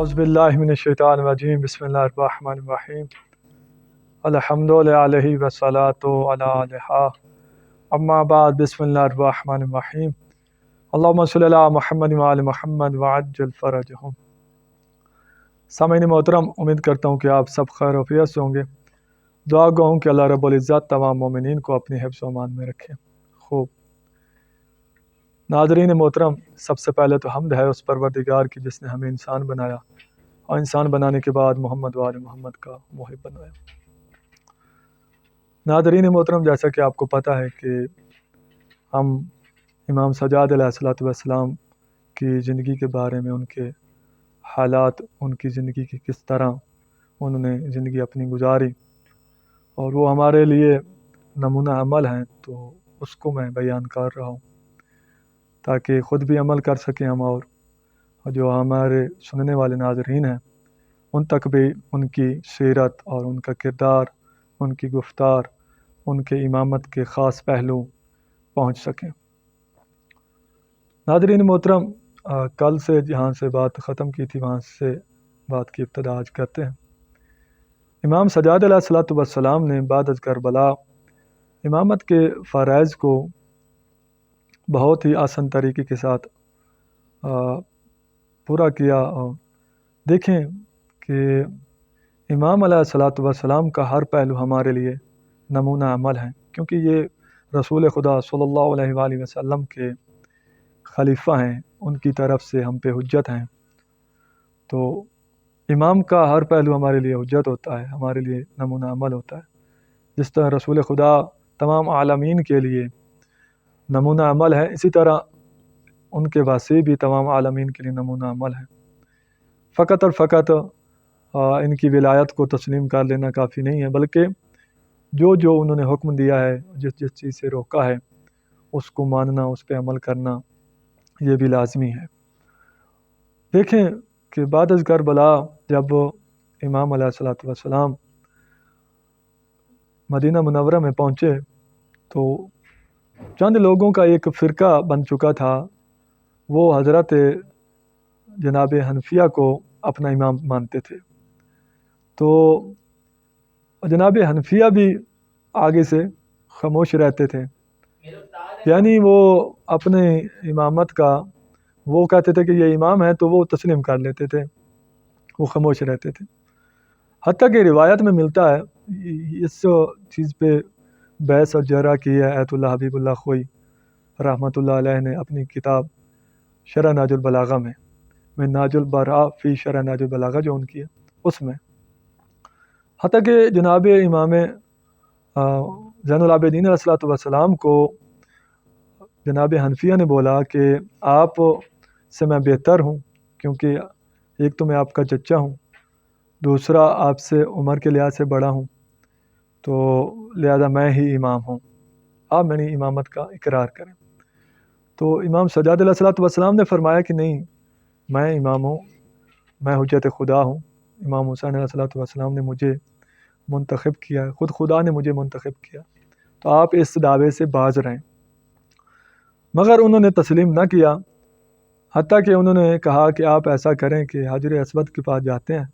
اعوذ باللہ من الشیطان الرجیم بسم اللہ الرحمن الرحیم الحمد للہ والصلاۃ علی الہا اما بعد بسم اللہ الرحمن الرحیم اللہم صلی علی محمد وعلی محمد وعجل فرجہم۔ سامعین محترم، امید کرتا ہوں کہ آپ سب خیر و عافیت سے ہوں گے۔ دعا گو ہوں کہ اللہ رب العزت تمام مومنین کو اپنی حفظ و امان میں رکھے۔ خوب ناظرین محترم، سب سے پہلے تو حمد ہے اس پروردگار کی جس نے ہمیں انسان بنایا اور انسان بنانے کے بعد محمد وآل محمد کا محب بنایا۔ ناظرین محترم، جیسا کہ آپ کو پتہ ہے کہ ہم امام سجاد علیہ السلام کی زندگی کے بارے میں، ان کے حالات، ان کی زندگی کی کس طرح انہوں نے زندگی اپنی گزاری اور وہ ہمارے لیے نمونہ عمل ہیں، تو اس کو میں بیان کر رہا ہوں تاکہ خود بھی عمل کر سکیں ہم، اور جو ہمارے سننے والے ناظرین ہیں ان تک بھی ان کی سیرت اور ان کا کردار، ان کی گفتار، ان کے امامت کے خاص پہلو پہنچ سکیں۔ ناظرین محترم، کل سے جہاں سے بات ختم کی تھی وہاں سے بات کی ابتدا آج کرتے ہیں۔ امام سجاد علیہ السلام نے بعد از کربلا امامت کے فرائض کو بہت ہی آسان طریقے کے ساتھ پورا کیا۔ اور دیکھیں کہ امام علیہ السلام کا ہر پہلو ہمارے لیے نمونہ عمل ہے، کیونکہ یہ رسول خدا صلی اللہ علیہ وآلہ وسلم کے خلیفہ ہیں، ان کی طرف سے ہم پہ حجت ہیں، تو امام کا ہر پہلو ہمارے لیے حجت ہوتا ہے، ہمارے لیے نمونہ عمل ہوتا ہے۔ جس طرح رسول خدا تمام عالمین کے لیے نمونہ عمل ہے، اسی طرح ان کے واسطے بھی تمام عالمین کے لیے نمونہ عمل ہے۔ فقط اور فقط ان کی ولایت کو تسلیم کر لینا کافی نہیں ہے، بلکہ جو جو انہوں نے حکم دیا ہے، جس جس چیز سے روکا ہے، اس کو ماننا، اس پہ عمل کرنا، یہ بھی لازمی ہے۔ دیکھیں کہ بعد از کربلا جب امام علیہ السلام مدینہ منورہ میں پہنچے تو چند لوگوں کا ایک فرقہ بن چکا تھا، وہ حضرت جناب حنفیہ کو اپنا امام مانتے تھے۔ تو جناب حنفیہ بھی آگے سے خاموش رہتے تھے، یعنی وہ اپنے امامت کا، وہ کہتے تھے کہ یہ امام ہے تو وہ تسلیم کر لیتے تھے، وہ خاموش رہتے تھے۔ حتیٰ کہ روایت میں ملتا ہے، اس چیز پہ بحث اور جرح کی ہے ایت اللہ حبیب اللہ خوئی رحمۃ اللہ علیہ نے اپنی کتاب شرح نہج البلاغہ میں نہج البراء فی شرح نہج البلاغہ جو ان کی ہے اس میں، حتیٰ کہ جناب امام زین العابدین علیہ السلام کو جناب حنفیہ نے بولا کہ آپ سے میں بہتر ہوں، کیونکہ ایک تو میں آپ کا چچا ہوں، دوسرا آپ سے عمر کے لحاظ سے بڑا ہوں، تو لہذا میں ہی امام ہوں، آپ میری امامت کا اقرار کریں۔ تو امام سجاد علیہ السلام نے فرمایا کہ نہیں، میں امام ہوں، میں حجت خدا ہوں، امام حسین علیہ السلام نے مجھے منتخب کیا ہے، خود خدا نے مجھے منتخب کیا، تو آپ اس دعوے سے باز رہیں۔ مگر انہوں نے تسلیم نہ کیا، حتیٰ کہ انہوں نے کہا کہ آپ ایسا کریں کہ حجر اسود کے پاس جاتے ہیں،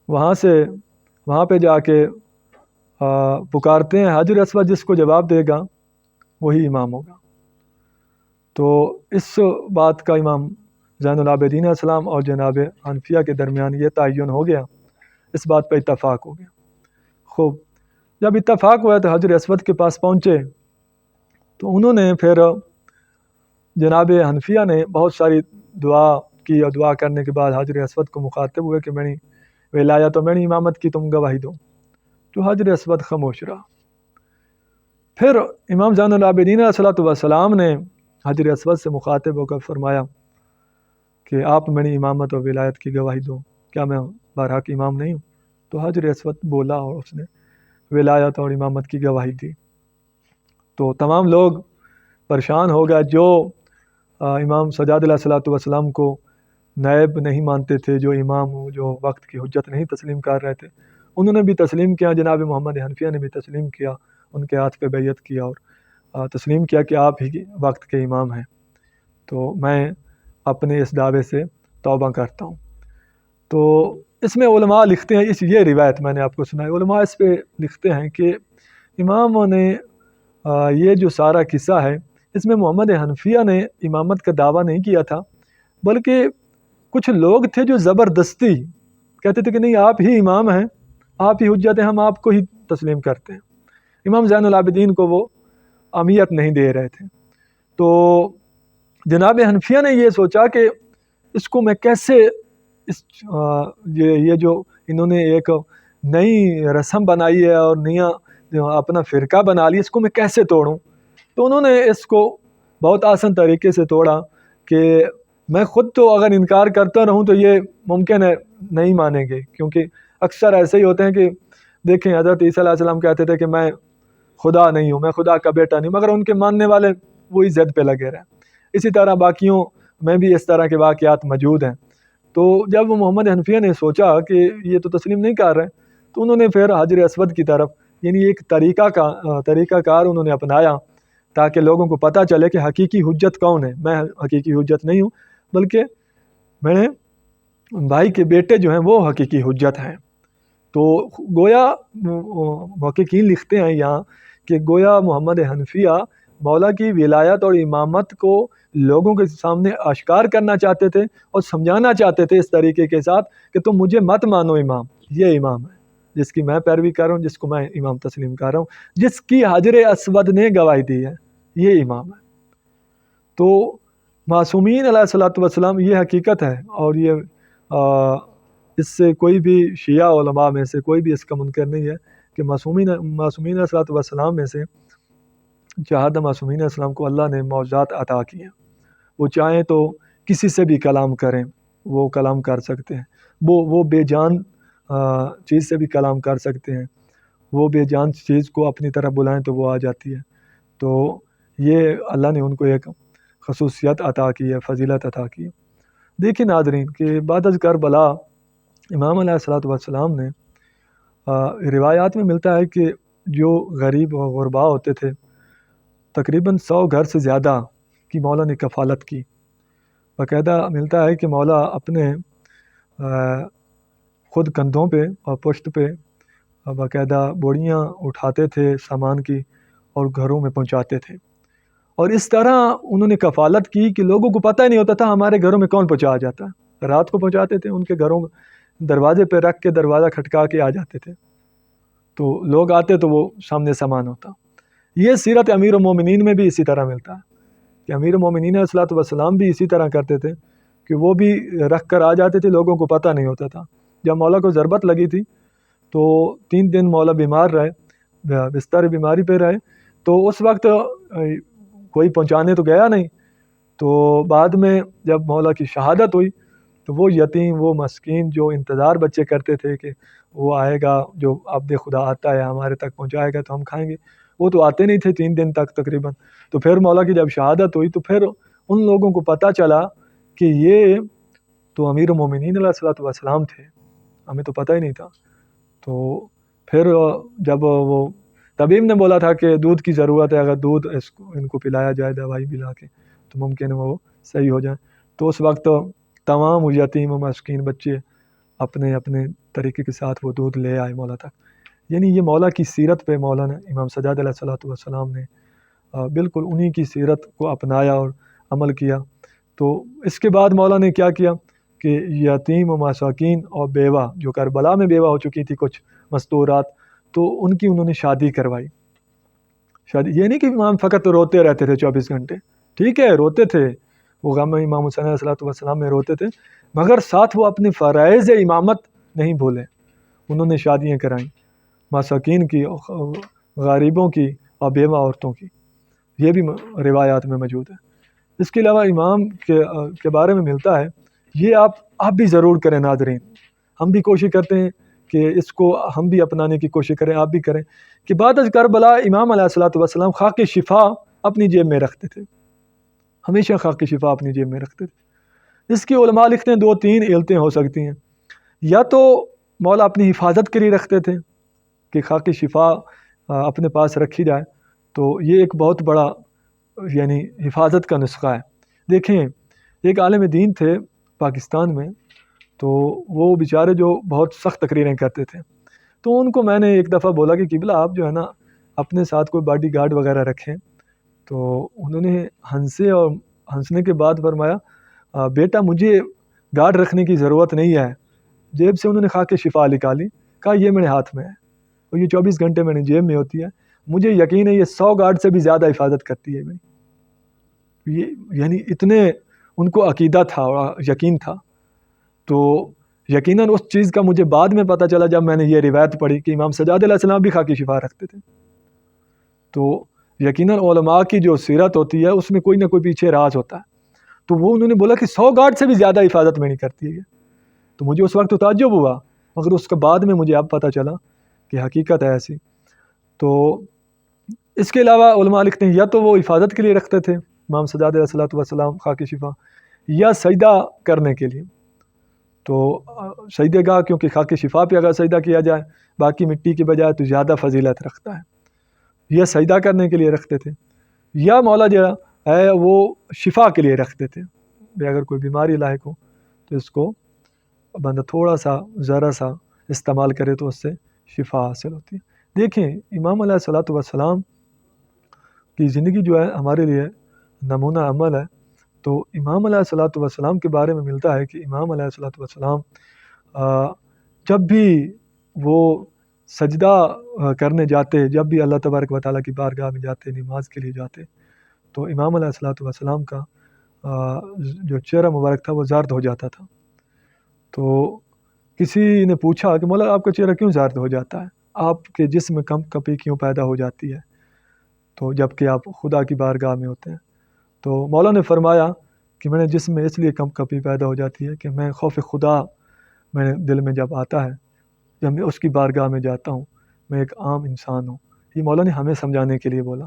وہاں پہ جا کے پکارتے ہیں، حجر اسود جس کو جواب دے گا وہی امام ہوگا۔ تو اس بات کا امام زین العابدین علیہ السلام اور جناب حنفیہ کے درمیان یہ تعین ہو گیا، اس بات پہ اتفاق ہو گیا۔ خوب، جب اتفاق ہوا تو حجر اسود کے پاس پہنچے تو انہوں نے پھر جناب حنفیہ نے بہت ساری دعا کی، اور دعا کرنے کے بعد حجر اسود کو مخاطب ہوئے کہ میری ولایت اور میری امامت کی تم گواہی دو، تو حجر اسود خاموش رہا۔ پھر امام زین العابدین علیہ السلام نے حجر اسود سے مخاطب ہو کر فرمایا کہ آپ میری امامت اور ولایت کی گواہی دو، کیا میں برحق امام نہیں ہوں؟ تو حجر اسود بولا اور اس نے ولایت اور امامت کی گواہی دی۔ تو تمام لوگ پریشان ہو گئے، جو امام سجاد علیہ السلام کو نائب نہیں مانتے تھے، جو امام ہو، جو وقت کی حجت نہیں تسلیم کر رہے تھے، انہوں نے بھی تسلیم کیا، جناب محمد حنفیہ نے بھی تسلیم کیا، ان کے ہاتھ پہ بیعت کیا اور تسلیم کیا کہ آپ ہی وقت کے امام ہیں، تو میں اپنے اس دعوے سے توبہ کرتا ہوں۔ تو اس میں علماء لکھتے ہیں، یہ روایت میں نے آپ کو سنائی، علماء اس پہ لکھتے ہیں کہ اماموں نے یہ جو سارا قصہ ہے اس میں محمد حنفیہ نے امامت کا دعویٰ نہیں کیا تھا، بلکہ کچھ لوگ تھے جو زبردستی کہتے تھے کہ نہیں آپ ہی امام ہیں، آپ ہی حجت ہیں، ہم آپ کو ہی تسلیم کرتے ہیں۔ امام زین العابدین کو وہ اہمیت نہیں دے رہے تھے۔ تو جناب حنفیہ نے یہ سوچا کہ اس کو میں کیسے یہ جو انہوں نے ایک نئی رسم بنائی ہے اور نیا اپنا فرقہ بنا لیا، اس کو میں کیسے توڑوں؟ تو انہوں نے اس کو بہت آسان طریقے سے توڑا کہ میں خود تو اگر انکار کرتا رہوں تو یہ ممکن ہے نہیں مانیں گے، کیونکہ اکثر ایسے ہی ہوتے ہیں کہ دیکھیں حضرت عیسیٰ علیہ السلام کہتے تھے کہ میں خدا نہیں ہوں، میں خدا کا بیٹا نہیں، مگر ان کے ماننے والے وہی ضد پہ لگے رہے۔ اسی طرح باقیوں میں بھی اس طرح کے واقعات موجود ہیں۔ تو جب محمد حنفیہ نے سوچا کہ یہ تو تسلیم نہیں کر رہے، تو انہوں نے پھر حجر اسود کی طرف یعنی ایک طریقہ کار انہوں نے اپنایا تاکہ لوگوں کو پتہ چلے کہ حقیقی حجت کون ہے۔ میں حقیقی حجت نہیں ہوں، بلکہ میرے بھائی کے بیٹے جو ہیں وہ حقیقی حجت ہیں۔ تو گویا محققین لکھتے ہیں یہاں کہ گویا محمد حنفیہ مولا کی ولایت اور امامت کو لوگوں کے سامنے اشکار کرنا چاہتے تھے اور سمجھانا چاہتے تھے اس طریقے کے ساتھ کہ تم مجھے مت مانو امام، یہ امام ہے جس کی میں پیروی کر رہا ہوں، جس کو میں امام تسلیم کر رہا ہوں، جس کی حجر اسود نے گواہی دی ہے، یہ امام ہے۔ تو معصومین علیہ الصلوۃ والسلام یہ حقیقت ہے، اور یہ اس سے کوئی بھی شیعہ علماء میں سے کوئی بھی اس کا منکر نہیں ہے کہ معصومین علیہ الصلوۃ والسلام میں سے چاہت معصومین علیہ السلام کو اللہ نے معجزات عطا کی ہیں۔ وہ چاہیں تو کسی سے بھی کلام کریں، وہ کلام کر سکتے ہیں، وہ بے جان چیز سے بھی کلام کر سکتے ہیں، وہ بے جان چیز کو اپنی طرف بلائیں تو وہ آ جاتی ہے۔ تو یہ اللہ نے ان کو ایک خصوصیت عطا کی ہے، فضیلت عطا کی ہے۔ دیکھیں ناظرین کہ بعد از کربلا امام علیہ الصلوۃ والسلام نے روایات میں ملتا ہے کہ جو غریب و غربا ہوتے تھے تقریباً 100 گھر سے زیادہ کی مولا نے کفالت کی۔ باقاعدہ ملتا ہے کہ مولا اپنے خود کندھوں پہ اور پشت پہ باقاعدہ بوریاں اٹھاتے تھے سامان کی اور گھروں میں پہنچاتے تھے، اور اس طرح انہوں نے کفالت کی کہ لوگوں کو پتہ ہی نہیں ہوتا تھا ہمارے گھروں میں کون پہنچا جاتا ہے۔ رات کو پہنچاتے تھے، ان کے گھروں دروازے پہ رکھ کے دروازہ کھٹکا کے آ جاتے تھے، تو لوگ آتے تو وہ سامنے سامان ہوتا۔ یہ سیرت امیر المومنین میں بھی اسی طرح ملتا ہے کہ امیر المومنین علیہ الصلوۃ والسلام بھی اسی طرح کرتے تھے کہ وہ بھی رکھ کر آ جاتے تھے، لوگوں کو پتہ نہیں ہوتا تھا۔ جب مولا کو ضربت لگی تھی تو 3 دن مولا بیمار رہے، بستر بیماری پہ رہے، تو اس وقت کوئی پہنچانے تو گیا نہیں۔ تو بعد میں جب مولا کی شہادت ہوئی تو وہ یتیم، وہ مسکین جو انتظار بچے کرتے تھے کہ وہ آئے گا، جو عبد خدا آتا ہے ہمارے تک پہنچائے گا تو ہم کھائیں گے، وہ تو آتے نہیں تھے 3 دن تک تقریباً۔ تو پھر مولا کی جب شہادت ہوئی تو پھر ان لوگوں کو پتہ چلا کہ یہ تو امیر المومنین علیہ الصلوۃ والسلام تھے، ہمیں تو پتہ ہی نہیں تھا۔ تو پھر جب وہ طبیب نے بولا تھا کہ دودھ کی ضرورت ہے، اگر دودھ ان کو پلایا جائے دوائی پلا کے تو ممکن ہے وہ صحیح ہو جائیں، تو اس وقت تمام یتیم و مسکین بچے اپنے اپنے طریقے کے ساتھ وہ دودھ لے آئے مولا تک۔ یعنی یہ مولا کی سیرت پہ مولانا امام سجاد علیہ الصلوۃ والسلام نے بالکل انہی کی سیرت کو اپنایا اور عمل کیا۔ تو اس کے بعد مولا نے کیا کیا کہ یتیم و مساکین اور بیوہ جو کربلا میں بیوہ ہو چکی تھی کچھ مستورات، تو ان کی انہوں نے شادی کروائی۔ شادی یہ نہیں کہ امام فقط روتے رہتے تھے 24 گھنٹے، ٹھیک ہے روتے تھے، وہ غم امام حسین علیہ الصلوۃ والسلام میں روتے تھے، مگر ساتھ وہ اپنے فرائض امامت نہیں بھولے۔ انہوں نے شادیاں کرائیں مساکین کی، غریبوں کی اور بیوہ عورتوں کی، یہ بھی روایات میں موجود ہے۔ اس کے علاوہ امام کے بارے میں ملتا ہے، یہ آپ بھی ضرور کریں ناظرین، ہم بھی کوشش کرتے ہیں کہ اس کو ہم بھی اپنانے کی کوشش کریں، آپ بھی کریں، کہ بعد از کربلا امام علیہ الصلوۃ والسلام خاک شفا اپنی جیب میں رکھتے تھے، ہمیشہ خاک شفا اپنی جیب میں رکھتے تھے۔ اس کی علماء لکھتے ہیں 2-3 علتیں ہو سکتی ہیں، یا تو مولا اپنی حفاظت کے لیے رکھتے تھے کہ خاک شفا اپنے پاس رکھی جائے، تو یہ ایک بہت بڑا یعنی حفاظت کا نسخہ ہے۔ دیکھیں ایک عالم دین تھے پاکستان میں، تو وہ بیچارے جو بہت سخت تقریریں کرتے تھے، تو ان کو میں نے ایک دفعہ بولا کہ قبلہ آپ جو ہے نا اپنے ساتھ کوئی باڈی گارڈ وغیرہ رکھیں۔ تو انہوں نے ہنسے اور ہنسنے کے بعد فرمایا بیٹا مجھے گارڈ رکھنے کی ضرورت نہیں ہے۔ جیب سے انہوں نے خاک شفا نکالی، کہا یہ میرے ہاتھ میں ہے اور یہ 24 گھنٹے میرے جیب میں ہوتی ہے، مجھے یقین ہے یہ 100 گارڈ سے بھی زیادہ حفاظت کرتی ہے میری۔ یہ یعنی اتنے ان کو عقیدہ تھا اور یقین تھا۔ تو یقیناً اس چیز کا مجھے بعد میں پتہ چلا جب میں نے یہ روایت پڑھی کہ امام سجاد علیہ السلام بھی خاکی شفا رکھتے تھے۔ تو یقیناً علماء کی جو سیرت ہوتی ہے اس میں کوئی نہ کوئی پیچھے راز ہوتا ہے۔ تو وہ انہوں نے بولا کہ 100 گارڈ سے بھی زیادہ حفاظت میں نہیں کرتی ہے، تو مجھے اس وقت تو تعجب ہوا، مگر اس کے بعد میں مجھے اب پتہ چلا کہ حقیقت ہے ایسی۔ تو اس کے علاوہ علماء لکھتے ہیں یا تو وہ حفاظت کے لیے رکھتے تھے امام سجاد علیہ السلام خاک شفا، یا سجدہ کرنے کے لیے۔ تو سجدے گاہ کیونکہ خاک شفا پہ اگر سجدہ کیا جائے باقی مٹی کے بجائے تو زیادہ فضیلت رکھتا ہے، یا سجدہ کرنے کے لیے رکھتے تھے، یا مولا جو ہے وہ شفا کے لیے رکھتے تھے، اگر کوئی بیماری لاحق ہو تو اس کو بندہ تھوڑا سا ذرا سا استعمال کرے تو اس سے شفا حاصل ہوتی ہے۔ دیکھیں امام علیہ الصلوۃ والسلام کی زندگی جو ہے ہمارے لیے نمونہ عمل ہے۔ تو امام علیہ الصلوۃ والسلام کے بارے میں ملتا ہے کہ امام علیہ الصلوۃ والسلام جب بھی وہ سجدہ کرنے جاتے، جب بھی اللہ تبارک و تعالیٰ کی بارگاہ میں جاتے، نماز کے لیے جاتے، تو امام علیہ الصلوۃ والسلام کا جو چہرہ مبارک تھا وہ زرد ہو جاتا تھا۔ تو کسی نے پوچھا کہ مولا آپ کا چہرہ کیوں زرد ہو جاتا ہے، آپ کے جسم میں کم کپی کیوں پیدا ہو جاتی ہے تو جب کہ آپ خدا کی بارگاہ میں ہوتے ہیں؟ تو مولا نے فرمایا کہ میرے جسم میں اس لیے کم کپی پیدا ہو جاتی ہے کہ میں خوف خدا میرے دل میں جب آتا ہے، جب میں اس کی بارگاہ میں جاتا ہوں، میں ایک عام انسان ہوں۔ یہ مولا نے ہمیں سمجھانے کے لیے بولا۔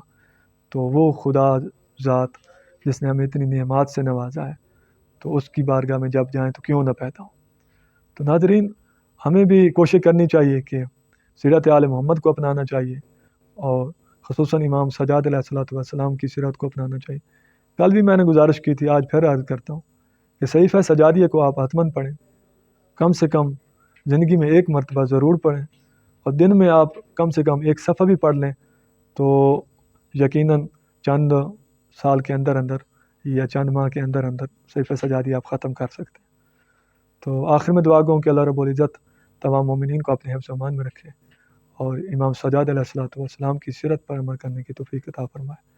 تو وہ خدا ذات جس نے ہمیں اتنی نعمات سے نوازا ہے، تو اس کی بارگاہ میں جب جائیں تو کیوں نہ پیدا ہوں۔ تو ناظرین ہمیں بھی کوشش کرنی چاہیے کہ سیرت آل محمد کو اپنانا چاہیے، اور خصوصاً امام سجاد علیہ الصلوۃ والسلام کی سیرت کو اپنانا چاہیے۔ کل بھی میں نے گزارش کی تھی، آج پھر عرض کرتا ہوں کہ صحیفہ سجادیہ کو آپ حتماً پڑھیں، کم سے کم زندگی میں ایک مرتبہ ضرور پڑھیں، اور دن میں آپ کم سے کم ایک صفحہ بھی پڑھ لیں تو یقیناً چند سال کے اندر اندر یا چند ماہ کے اندر اندر صحیفہ سجادیہ آپ ختم کر سکتے ہیں۔ تو آخر میں دعا گوں کہ اللہ رب العزت تمام مومنین کو اپنے حفظ و امان میں رکھے اور امام سجاد علیہ الصلوۃ والسلام کی سیرت پر عمل کرنے کی توفیق عطا فرمائے۔